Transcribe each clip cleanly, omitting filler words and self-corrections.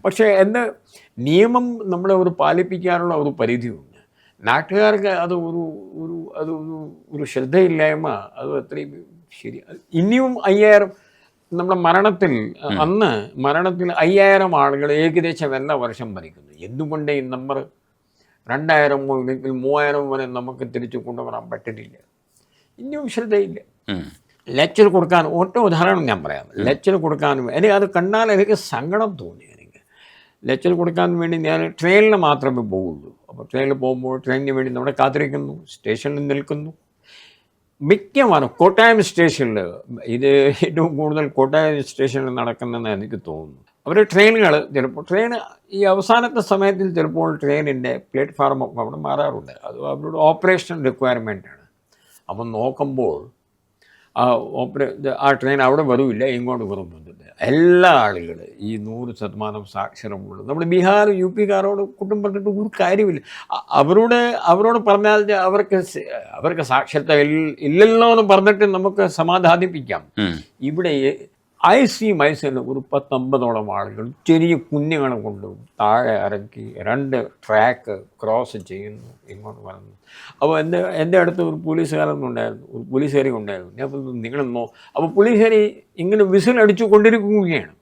പക്ഷേ എന്ന് നിയമം നമ്മളെ ഒരു പാലിപ്പിക്കാനുള്ള ഒരു പരിധിയുണ്ട്. നാട്ടുകാർക്ക് അത് ഒരു ഒരു അത് ഒരു ശ്രദ്ധയില്ലായ്മ അത് അത്രയും ശരി. ഇനിയും 5000 നമ്മുടെ അന്ന് മരണത്തിൽ 5000 ആളുകൾ ഏകദേശം എല്ലാ വർഷം മരിക്കുന്നു. എന്തുകൊണ്ട് ഈ നമ്പർ 2000 അല്ലെങ്കിൽ 3000 വരെ നമുക്ക് തിരിച്ചു കൊണ്ടുവരാൻ പറ്റുന്നില്ല? ഇനിയും ശ്രദ്ധയില്ല. ലെക്ചർ കൊടുക്കാൻ ഒറ്റ ഉദാഹരണം ഞാൻ പറയാം. ലെക്ചർ കൊടുക്കാനും എനിക്ക് അത് കണ്ടാൽ എനിക്ക് സങ്കടം തോന്നി. എനിക്ക് ലെക്ചർ കൊടുക്കാൻ വേണ്ടി ഞാൻ ട്രെയിനിൽ മാത്രമേ പോവുള്ളൂ. അപ്പോൾ ട്രെയിനിൽ പോകുമ്പോൾ ട്രെയിനിന് വേണ്ടി നമ്മുടെ കാത്തിരിക്കുന്നു, സ്റ്റേഷനിൽ നിൽക്കുന്നു. മിക്കവാറും കോട്ടയം സ്റ്റേഷനിൽ ഇത് ഏറ്റവും കൂടുതൽ കോട്ടയം സ്റ്റേഷനിൽ നടക്കുന്നതെന്ന് എനിക്ക് തോന്നുന്നു. അവർ ട്രെയിനുകൾ ചിലപ്പോൾ ഈ അവസാനത്തെ സമയത്തിൽ ചിലപ്പോൾ ട്രെയിനിൻ്റെ പ്ലാറ്റ്ഫോമൊക്കെ അവിടെ മാറാറുണ്ട്. അത് അവരുടെ ഓപ്പറേഷൻ റിക്വയർമെൻറ്റാണ്. അപ്പം നോക്കുമ്പോൾ ആ ട്രെയിൻ അവിടെ വരില്ല, ഇങ്ങോട്ട് വരുന്നുണ്ട്. എല്ലാ ആളുകളും ഈ 100% സാക്ഷരമുള്ളൂ. നമ്മുടെ ബീഹാർ യു പിക്കാരോട് കുറ്റം പറഞ്ഞിട്ട് ഒരു കാര്യമില്ല. അവരോട് പറഞ്ഞാൽ അവർക്ക് സാക്ഷരത ഇല്ലല്ലോ എന്ന് പറഞ്ഞിട്ട് നമുക്ക് സമാധാനിപ്പിക്കാം. ഇവിടെ മൈസൂരിൽ ഒരു 10-50 ആളുകൾ ചെറിയ കുഞ്ഞുങ്ങളെ കൊണ്ട് താഴെ ഇറക്കി 2 ട്രാക്ക് ക്രോസ് ചെയ്യുന്നു, ഇങ്ങോട്ട് വരുന്നു. അപ്പോൾ എൻ്റെ അടുത്ത് ഒരു പോലീസുകാരനുണ്ടായിരുന്നു, ഒരു പോലീസുകാരി ഉണ്ടായിരുന്നു. ഞാൻ നിങ്ങളെന്നോ അപ്പോൾ പോലീസുകാരി ഇങ്ങനെ വിസിലടിച്ചു കൊണ്ടിരിക്കുകയാണ്.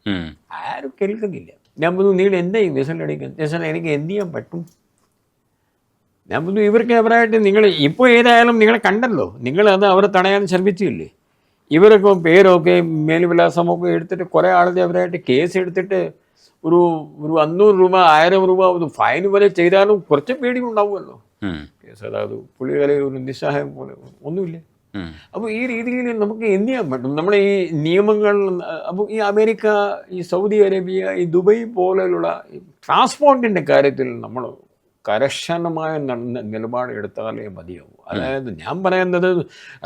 ആരും കേൾക്കുന്നില്ല. ഞാൻ പറഞ്ഞു, നിങ്ങൾ എന്താ ഈ വിസിലടിക്കുന്നത്? ചേച്ചാൽ എനിക്ക് എന്ത് ചെയ്യാൻ പറ്റും? ഞാൻ പറഞ്ഞു, ഇവർക്ക് എവരായിട്ട് നിങ്ങൾ ഇപ്പോൾ ഏതായാലും നിങ്ങളെ കണ്ടല്ലോ, നിങ്ങളത് അവരെ തടയാൻ ശ്രമിച്ചില്ലേ? ഇവരൊക്കെ പേരൊക്കെ മേൽവിലാസമൊക്കെ എടുത്തിട്ട് കുറേ ആളുകൾ അവരായിട്ട് കേസ് എടുത്തിട്ട് ഒരു 500 രൂപ 1000 രൂപ ഒരു ഫൈൻ വരെ ചെയ്താലും കുറച്ച് പേടി ഉണ്ടാവുമല്ലോ. കേസ് അതായത് പുള്ളികളെ ഒരു നിസ്സഹായം പോലെ ഒന്നുമില്ല. അപ്പോൾ ഈ രീതിയിൽ നമുക്ക് എന്ത് ചെയ്യാൻ പറ്റും? നമ്മുടെ ഈ നിയമങ്ങൾ അപ്പോൾ ഈ അമേരിക്ക, ഈ സൗദി അറേബ്യ, ഈ ദുബൈ പോലെയുള്ള ട്രാൻസ്പോർട്ടിൻ്റെ കാര്യത്തിൽ നമ്മൾ കർശനമായ നിലപാട് എടുത്താലേ മതിയാവും. അതായത് ഞാൻ പറയുന്നത്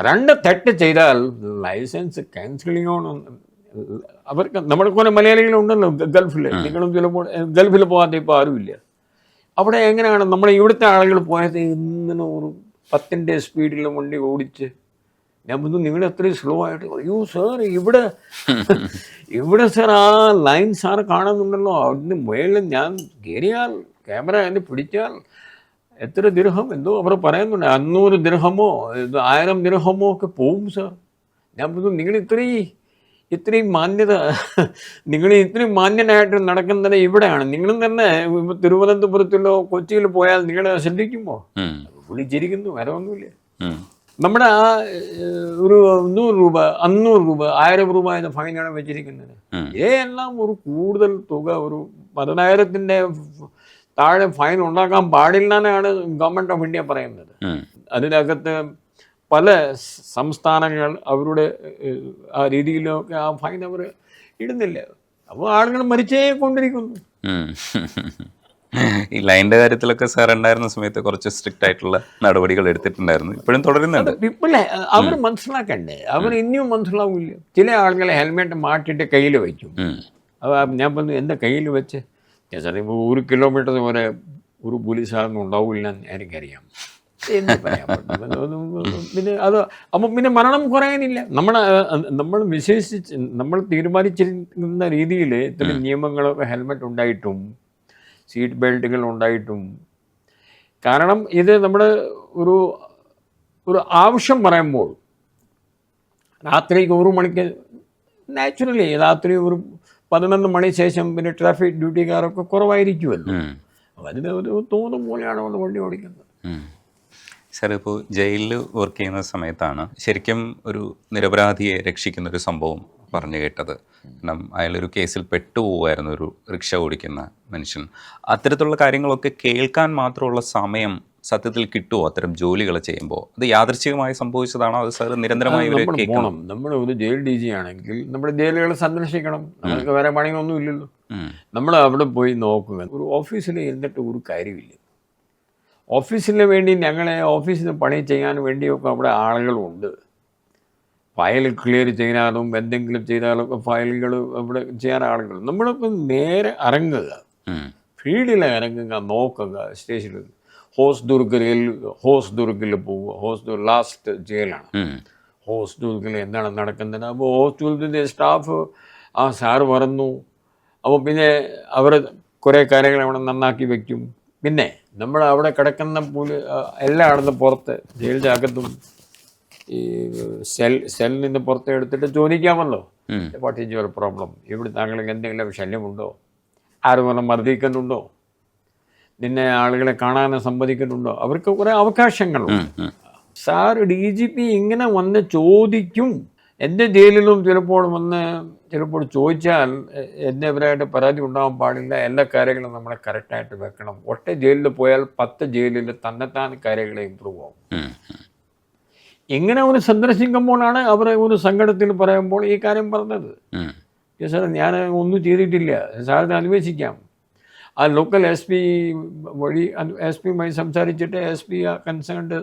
2 തെറ്റ് ചെയ്താൽ ലൈസൻസ് ക്യാൻസൽ ചെയ്യണം. അവർക്ക് നമ്മുടെ പോലെ മലയാളികളുണ്ടല്ലോ ഗൾഫിൽ. നിങ്ങളും ചിലപ്പോൾ ഗൾഫിൽ പോകാതെ ഇപ്പോൾ ആരുമില്ല. അവിടെ എങ്ങനെയാണ് നമ്മുടെ ഇവിടുത്തെ ആളുകൾ പോയത്? ഇങ്ങനെ ഒരു 10ൻ്റെ സ്പീഡിൽ വണ്ടി ഓടിച്ച് ഞാൻ പറഞ്ഞു, നിങ്ങൾ അത്രയും സ്ലോ ആയിട്ട്, അയ്യോ സാർ ഇവിടെ സാർ ആ ലൈൻ സാർ കാണുന്നുണ്ടല്ലോ, അവിടുന്ന് മുകളിൽ ഞാൻ കയറിയാൽ ക്യാമറ എന്നെ പിടിച്ചാൽ എത്ര ദിർഹം എന്തോ അവർ പറയുന്നുണ്ട്, 500 ദിർഹമോ 1000 ദിർഹമോ ഒക്കെ പോവും സാർ. ഞാൻ പറഞ്ഞു, നിങ്ങൾ ഇത്രയും മാന്യത, നിങ്ങൾ ഇത്രയും മാന്യനായിട്ട് നടക്കുന്നത് ഇവിടെയാണ്. നിങ്ങളും തന്നെ തിരുവനന്തപുരത്തിലോ കൊച്ചിയിലോ പോയാൽ നിങ്ങളെ ശ്രദ്ധിക്കുമോ? വിളിച്ചിരിക്കുന്നു, വേറെ ഒന്നുമില്ല. നമ്മുടെ ആ ഒരു 100 രൂപ 500 രൂപ 1000 രൂപ എന്ന ഫൈനാണ് വെച്ചിരിക്കുന്നത്. ഇതെല്ലാം ഒരു കൂടുതൽ തുക, ഒരു 10,000-ൻ്റെ താഴെ ഫൈൻ ഉണ്ടാക്കാൻ പാടില്ല എന്നാണ് ഗവൺമെൻറ് ഓഫ് ഇന്ത്യ പറയുന്നത്. അതിനകത്ത് പല സംസ്ഥാനങ്ങൾ അവരുടെ ആ രീതിയിലൊക്കെ ആ ഫൈൻ അവർ ഇടുന്നില്ല. അപ്പോൾ ആളുകൾ മരിച്ചേ കൊണ്ടിരിക്കുന്നു. ഈ ലൈൻ്റെ കാര്യത്തിലൊക്കെ സാർ ഉണ്ടായിരുന്ന സമയത്ത് കുറച്ച് സ്ട്രിക്റ്റ് ആയിട്ടുള്ള നടപടികൾ എടുത്തിട്ടുണ്ടായിരുന്നു, ഇപ്പോഴും തുടരുന്നുണ്ട്. ഇപ്പോഴേ അവർ മനസ്സിലാക്കണ്ടേ? അവർ ഇനിയും മനസ്സിലാവില്ല. ചില ആളുകളെ ഹെൽമെറ്റ് മാറ്റിയിട്ട് കയ്യിൽ വയ്ക്കും. ഞാൻ പറഞ്ഞു, എൻ്റെ കയ്യിൽ വെച്ച് സാർ ഇപ്പോൾ 1 കിലോമീറ്റർ വരെ ഒരു പോലീസുകാരൊന്നും ഉണ്ടാവില്ല എന്ന് എനിക്കറിയാം. എന്ത് പറയാൻ പറ്റും? പിന്നെ അത് അപ്പം പിന്നെ മരണം കുറയാനില്ല. നമ്മൾ വിശേഷിച്ച് നമ്മൾ തീരുമാനിച്ചിരിക്കുന്ന രീതിയിൽ ഇത്തരം നിയമങ്ങളൊക്കെ ഹെൽമെറ്റ് ഉണ്ടായിട്ടും സീറ്റ് ബെൽറ്റുകൾ ഉണ്ടായിട്ടും, കാരണം ഇത് നമ്മൾ ഒരു ആവശ്യം പറയുമ്പോൾ രാത്രി 1 മണിക്ക് നാച്ചുറലി രാത്രി ഒരു 11 മണി ശേഷം പിന്നെ ട്രാഫിക് ഡ്യൂട്ടിക്കാരൊക്കെ കുറവായിരിക്കുമല്ലോ. അതിന് ഒരു തോന്നും പോലെയാണ് നമ്മൾ വണ്ടി ഓടിക്കുന്നത്. സാർ, ഇപ്പോൾ ജയിലിൽ വർക്ക് ചെയ്യുന്ന സമയത്താണ് ശരിക്കും ഒരു നിരപരാധിയെ രക്ഷിക്കുന്നൊരു സംഭവം പറഞ്ഞു കേട്ടത്. കാരണം അയാളൊരു കേസിൽ പെട്ടുപോകുമായിരുന്നു, ഒരു റിക്ഷ ഓടിക്കുന്ന മനുഷ്യൻ. അത്തരത്തിലുള്ള കാര്യങ്ങളൊക്കെ കേൾക്കാൻ മാത്രമുള്ള സമയം സത്യത്തിൽ കിട്ടുമോ അത്തരം ജോലികൾ ചെയ്യുമ്പോൾ? അത് യാദൃച്ഛികമായി സംഭവിച്ചതാണോ, അത് സാർ നിരന്തരമായി പോകണം? നമ്മൾ ഒരു ജയിൽ DG ആണെങ്കിൽ നമ്മുടെ ജയിലുകൾ സന്ദർശിക്കണം. നമുക്ക് വേറെ പണിയൊന്നും ഇല്ലല്ലോ. നമ്മൾ അവിടെ പോയി നോക്കുക. ഒരു ഓഫീസിൽ ഇരുന്നിട്ട് ഒരു കാര്യമില്ല. ഓഫീസിന് വേണ്ടി ഞങ്ങളെ ഓഫീസിൽ പണി ചെയ്യാൻ വേണ്ടിയൊക്കെ അവിടെ ആളുകളുണ്ട്. ഫയൽ ക്ലിയർ ചെയ്യാനും എന്തെങ്കിലും ചെയ്താലൊക്കെ ഫയലുകൾ അവിടെ ചെയ്യാൻ ആളുകൾ. നമ്മളിപ്പോൾ നേരെ ഇറങ്ങുക, ഫീൽഡിൽ ഇറങ്ങുക, നോക്കുക. സ്റ്റേഷനിൽ ഹോസ്ദുർഗിൽ പോവുക. ഹോസ്ദുർഗ് ലാസ്റ്റ് ജയിലാണ്. ഹോസ്ദുർഗിൽ എന്താണ് നടക്കുന്നത്? അപ്പോൾ ഹോസ്ദുർഗിൻ്റെ സ്റ്റാഫ്, ആ സാറ് പറഞ്ഞു, അപ്പോൾ പിന്നെ അവർ കുറേ കാര്യങ്ങൾ അവിടെ നന്നാക്കി വെക്കും. പിന്നെ നമ്മൾ അവിടെ കിടക്കുന്ന എല്ലായിടത്തും പുറത്ത് ജയിലിൻ്റെ അകത്തും ഈ സെല്ലിൽ നിന്ന് പുറത്ത് എടുത്തിട്ട് ചോദിക്കാമല്ലോ, വാട്ട് ഈസ് യുവർ പ്രോബ്ലം, ഇവിടെ താങ്കൾക്ക് എന്തെങ്കിലും ശല്യമുണ്ടോ, ആരും മർദ്ദിക്കുന്നുണ്ടോ, നിന്നെ ആളുകളെ കാണാൻ സമ്മതിക്കുന്നുണ്ടോ, അവർക്ക് കുറേ അവകാശങ്ങളുണ്ട്. സാർ DGP ഇങ്ങനെ വന്ന് ചോദിക്കും. എൻ്റെ ജയിലിലും ചിലപ്പോൾ ചോദിച്ചാൽ എന്നെവരായിട്ട് പരാതി ഉണ്ടാകാൻ പാടില്ല, എല്ലാ കാര്യങ്ങളും നമ്മളെ കറക്റ്റായിട്ട് വെക്കണം. ഒറ്റ ജയിലിൽ പോയാൽ 10 ജയിലിൽ തന്നെത്താൻ കാര്യങ്ങൾ ഇമ്പ്രൂവ് ആവും. ഇങ്ങനെ ഒരു സന്ദർശിക്കുമ്പോഴാണ് അവർ ഒരു സങ്കടത്തിൽ പറയുമ്പോൾ ഈ കാര്യം പറഞ്ഞത്. സാർ ഞാൻ ഒന്നും ചെയ്തിട്ടില്ല, സാറിന് അന്വേഷിക്കാം. ആ ലോക്കൽ SP വഴി SP-യുമായി സംസാരിച്ചിട്ട് SP കൺസേൺഡ്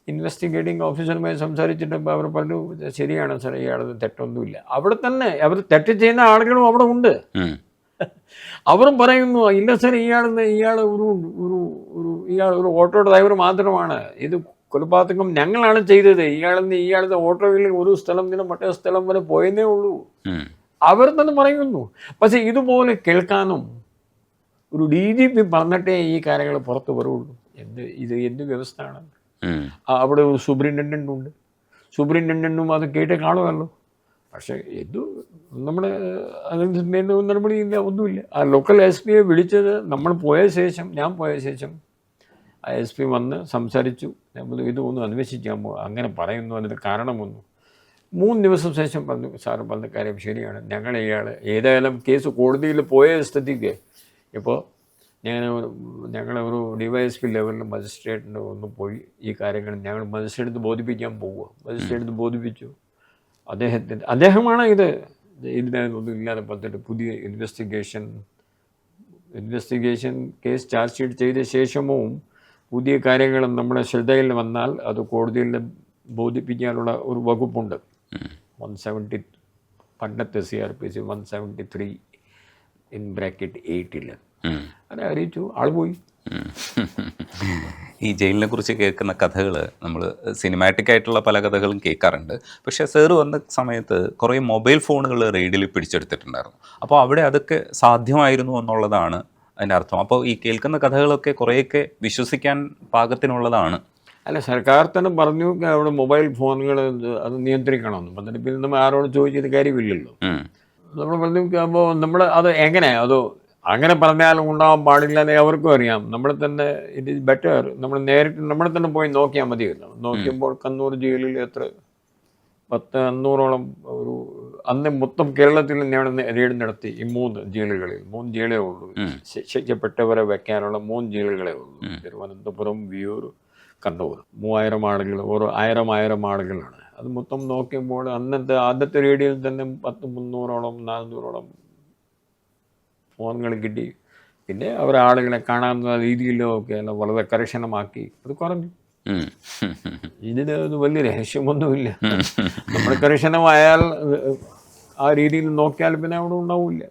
ഇൻവെസ്റ്റിഗേറ്റിംഗ് ഓഫീസറുമായി സംസാരിച്ചിട്ട് അവർ പറഞ്ഞു ശരിയാണ് സാർ, ഇയാളത് തെറ്റൊന്നുമില്ല. അവിടെ തന്നെ അവർ തെറ്റ് ചെയ്യുന്ന ആളുകളും അവിടെ ഉണ്ട്. അവരും പറയുന്നു ഇല്ല സാർ, ഇയാൾ ഒരു ഓട്ടോ ഡ്രൈവർ മാത്രമാണ്, ഇത് കൊലപാതകം ഞങ്ങളാണ് ചെയ്തത്, ഇയാളുടെ ഓട്ടോയിൽ ഒരു സ്ഥലം നിന്ന് മറ്റേ സ്ഥലം വരെ പോയെന്നേ ഉള്ളൂ, അവർ തന്നെ പറയുന്നു. പക്ഷെ ഇതുപോലെ കേൾക്കാനും ഒരു DGP പറഞ്ഞിട്ടേ ഈ കാര്യങ്ങൾ പുറത്ത് വരുള്ളൂ. എന്ത് വ്യവസ്ഥയാണ്? അവിടെ ഒരു സൂപ്രിൻറ്റൻഡൻ്റ് ഉണ്ട്, സൂപ്രിൻറ്റൻഡൻറ്റും അത് കേട്ട് കാണുമല്ലോ. പക്ഷേ നമ്മുടെ അതിന് നടപടിയില്ല, ഒന്നുമില്ല. ആ ലോക്കൽ SP-യെ വിളിച്ചത് ഞാൻ പോയ ശേഷം ആ SP വന്ന് സംസാരിച്ചു. നമ്മൾ ഇതൊന്നും അന്വേഷിക്കാമോ, അങ്ങനെ പറയുന്നു, അതിന് കാരണമൊന്നും. 3 ദിവസം ശേഷം പറഞ്ഞു സാറ് പറഞ്ഞ കാര്യം ശരിയാണ്, ഇയാൾ ഏതായാലും കേസ് കോടതിയിൽ പോയ സ്ഥിതിക്ക് ഇപ്പോൾ ഞങ്ങളൊരു DYSP ലെവലിൽ മജിസ്ട്രേറ്റിന് ഒന്ന് പോയി ഈ കാര്യങ്ങൾ ഞങ്ങൾ മജിസ്ട്രേറ്റ് ബോധിപ്പിക്കാൻ പോവുക. മജിസ്ട്രേറ്റ് ബോധിപ്പിച്ചു. അദ്ദേഹമാണ് ഇതിനൊന്നും ഇല്ലാതെ പറഞ്ഞിട്ട് പുതിയ ഇൻവെസ്റ്റിഗേഷൻ കേസ് ചാർജ് ഷീറ്റ് ചെയ്ത ശേഷവും പുതിയ കാര്യങ്ങൾ നമ്മുടെ ശ്രദ്ധയിൽ വന്നാൽ അത് കോടതിയിൽ ബോധിപ്പിക്കാനുള്ള ഒരു വകുപ്പുണ്ട്. 170 പണ്ടത്തെ CRPC 173(8) അത് അറിയിച്ചു, ആൾ പോയി. ഈ ജയിലിനെ കുറിച്ച് കേൾക്കുന്ന കഥകൾ നമ്മൾ സിനിമാറ്റിക് ആയിട്ടുള്ള പല കഥകളും കേൾക്കാറുണ്ട്. പക്ഷേ സാറ് വന്ന സമയത്ത് കുറേ മൊബൈൽ ഫോണുകൾ റെയ്ഡിൽ പിടിച്ചെടുത്തിട്ടുണ്ടായിരുന്നു. അപ്പോൾ അവിടെ അതൊക്കെ സാധ്യമായിരുന്നു എന്നുള്ളതാണ് അതിൻ്റെ അർത്ഥം. അപ്പോൾ ഈ കേൾക്കുന്ന കഥകളൊക്കെ കുറേയൊക്കെ വിശ്വസിക്കാൻ പാകത്തിനുള്ളതാണ്. അല്ല, സർക്കാർ തന്നെ പറഞ്ഞു അവിടെ മൊബൈൽ ഫോണുകൾ അത് നിയന്ത്രിക്കണമെന്ന്. എന്നിട്ട് പിന്നെ നമ്മൾ ആരോട് ചോദിച്ചത് കാര്യമില്ലല്ലോ. നമ്മൾ പറഞ്ഞു അപ്പോൾ അത് എങ്ങനെ അങ്ങനെ പറഞ്ഞാലും ഉണ്ടാവാൻ പാടില്ല എന്ന് അവർക്കും അറിയാം. നമ്മളെ തന്നെ ഇറ്റ് ഈസ് ബെറ്റർ നമ്മളെ തന്നെ പോയി നോക്കിയാൽ മതിയല്ലോ. നോക്കിയപ്പോൾ കണ്ണൂർ ജയിലിൽ 500ഓളം അന്ന് മൊത്തം കേരളത്തിൽ റെയ്ഡ് നടത്തി. ഈ 3 ജയിലേ ഉള്ളൂ, ശിക്ഷിക്കപ്പെട്ടവരെ വെക്കാനുള്ള 3 ജയിലുകളേ ഉള്ളൂ. തിരുവനന്തപുരം, വിയൂർ, കണ്ണൂർ. 3000 ആളുകൾ, ഓരോ 1000 ആളുകളാണ്. അത് മൊത്തം നോക്കിയപ്പോൾ ആദ്യത്തെ റെയ്ഡിൽ തന്നെ 300ഓളം 400ഓളം ഫോണുകൾ കിട്ടി. പിന്നെ അവർ ആളുകളെ കാണാവുന്ന രീതിയിലൊക്കെ വളരെ കർശനമാക്കി അത് കുറഞ്ഞു. ഇതിന് വലിയ രഹസ്യമൊന്നുമില്ല. നമ്മൾ കർശനമായാൽ ആ രീതിയിൽ നോക്കിയാൽ പിന്നെ അവിടെ ഉണ്ടാവില്ല.